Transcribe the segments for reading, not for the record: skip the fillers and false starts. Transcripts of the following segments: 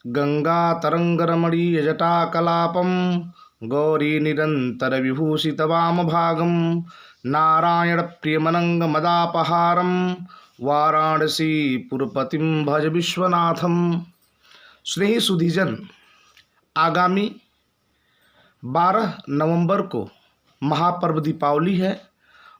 गङ्गातरङ्गरमणीयजटाकलापं गौरीनिरन्तरविभूषितवामभागं नारायणप्रियमनङ्गमदापहारं वाराणसीपुरपतिं भज विश्वनाथम। स्नेही सुधीजन, आगामी 12 नवंबर को महापर्व दीपावली है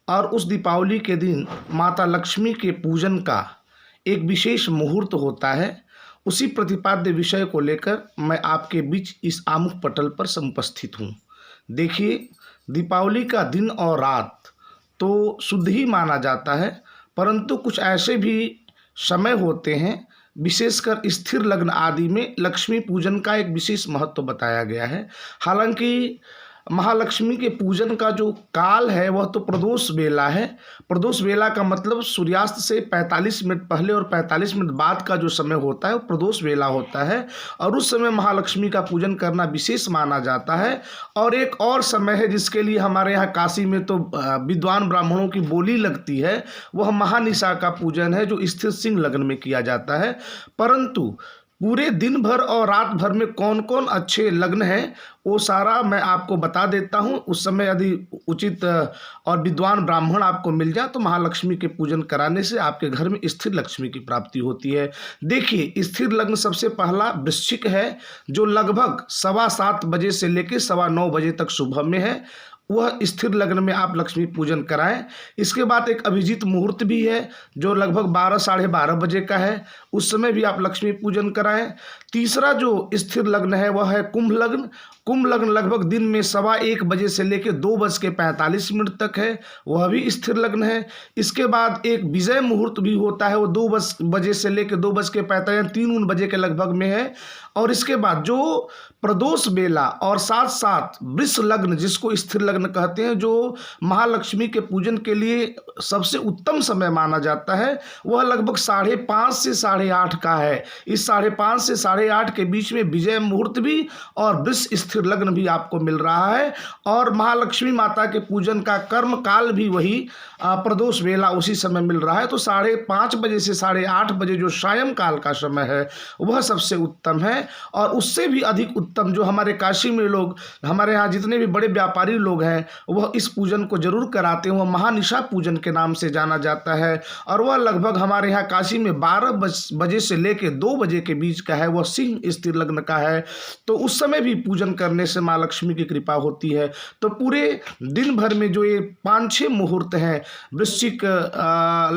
और उस दीपावली के दिन माता लक्ष्मी के पूजन का एक विशेष मुहूर्त होता है। उसी प्रतिपाद्य विषय को लेकर मैं आपके बीच इस आमुख पटल पर समुपस्थित हूँ। देखिए, दीपावली का दिन और रात तो शुद्ध ही माना जाता है, परंतु कुछ ऐसे भी समय होते हैं, विशेषकर स्थिर लग्न आदि में लक्ष्मी पूजन का एक विशेष महत्व बताया गया है। हालांकि महालक्ष्मी के पूजन का जो काल है वह तो प्रदोष बेला है। प्रदोष बेला का मतलब सूर्यास्त से 45 मिनट पहले और 45 मिनट बाद का जो समय होता है वो प्रदोष बेला होता है और उस समय महालक्ष्मी का पूजन करना विशेष माना जाता है। और एक और समय है जिसके लिए हमारे यहाँ काशी में तो विद्वान ब्राह्मणों की बोली लगती है, वह महानिशा का पूजन है जो स्थिर सिंह लग्न में किया जाता है। परंतु पूरे दिन भर और रात भर में कौन कौन अच्छे लग्न हैं वो सारा मैं आपको बता देता हूँ। उस समय यदि उचित और विद्वान ब्राह्मण आपको मिल जाए तो महालक्ष्मी के पूजन कराने से आपके घर में स्थिर लक्ष्मी की प्राप्ति होती है। देखिए, स्थिर लग्न सबसे पहला वृश्चिक है, जो लगभग 7:15 बजे से लेकर 9:15 बजे तक सुबह में है। वह स्थिर लग्न में आप लक्ष्मी पूजन कराएं। इसके बाद एक अभिजीत मुहूर्त भी है जो लगभग 12 साढ़े 12 बजे का है, उस समय भी आप लक्ष्मी पूजन कराएं। तीसरा जो स्थिर लग्न है वह है कुंभ लग्न। कुंभ लग्न लगभग दिन में 1:15 बजे से लेकर 2:45 तक है, वह भी स्थिर लग्न है। इसके बाद एक विजय मुहूर्त भी होता है, वो 2 बजे से लेकर 2:45 3 बजे के लगभग में है। और इसके बाद जो प्रदोष बेला और साथ साथ वृष लग्न जिसको स्थिर लग्न कहते हैं, जो महालक्ष्मी के पूजन के लिए सबसे उत्तम समय माना जाता है, वह लगभग 5:30 से 8:30 का है। इस 5:30 से 8:30 के बीच में विजय मुहूर्त भी और वृष स्थिर लग्न भी आपको मिल रहा है। और महालक्ष्मी माता के पूजन का कर्म काल भी वही प्रदोष बेला उसी समय मिल रहा है। तो 5:30 बजे से 8:30 बजे जो सायं काल का समय है वह सबसे उत्तम है। और उससे भी अधिक उत्तम जो हमारे काशी में लोग, हमारे यहाँ जितने भी बड़े व्यापारी लोग हैं वह इस पूजन को जरूर कराते हैं, वह महानिशा पूजन के नाम से जाना जाता है। और वह लगभग हमारे यहाँ काशी में 12 बजे से लेकर 2 बजे के बीच का है, वह सिंह स्थिर लग्न का है। तो उस समय भी पूजन करने से माँ लक्ष्मी की कृपा होती है। तो पूरे दिन भर में जो ये 5-6 मुहूर्त हैं, वृश्चिक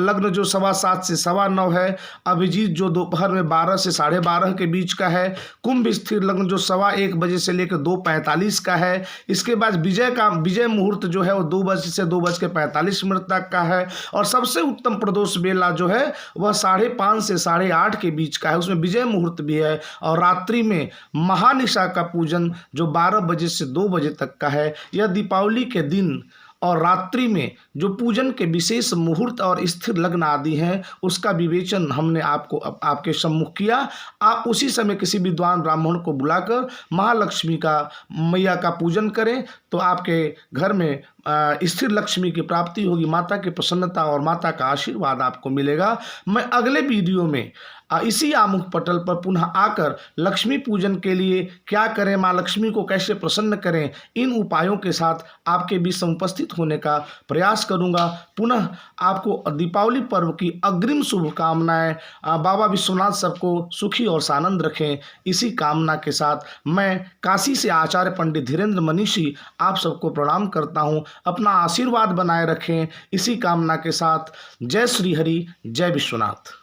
लग्न जो 7:15 से 9:15 है, अभिजीत जो दोपहर में 12 से 12:30 के बीच का है, कुंभ स्थिर लग्न जो 1:15 बजे से लेकर 2:45 का है। इसके बाद विजय मुहूर्त जो है वो 2 बजे से 2:45 तक का है। और सबसे उत्तम प्रदोष बेला जो है वह 5:30 से 8:30 के बीच का है, उसमें विजय मुहूर्त भी है। और रात्रि में महानिशा का पूजन जो 12 बजे से 2 बजे तक का है। यह दीपावली के दिन और रात्रि में जो पूजन के विशेष मुहूर्त और स्थिर लग्न आदि हैं उसका विवेचन हमने आपके सम्मुख किया। आप उसी समय किसी विद्वान ब्राह्मण को बुलाकर महालक्ष्मी का मैया का पूजन करें तो आपके घर में स्थिर लक्ष्मी की प्राप्ति होगी, माता की प्रसन्नता और माता का आशीर्वाद आपको मिलेगा। मैं अगले वीडियो में इसी आमुख पटल पर पुनः आकर लक्ष्मी पूजन के लिए क्या करें, माँ लक्ष्मी को कैसे प्रसन्न करें, इन उपायों के साथ आपके बीच समुपस्थित होने का प्रयास करूंगा। पुनः आपको दीपावली पर्व की अग्रिम शुभकामनाएं। बाबा विश्वनाथ सबको सुखी और सानंद रखें, इसी कामना के साथ मैं काशी से आचार्य पंडित धीरेन्द्र मनीषी आप सबको प्रणाम करता हूं। अपना आशीर्वाद बनाए रखें, इसी कामना के साथ जय श्री हरि, जय विश्वनाथ।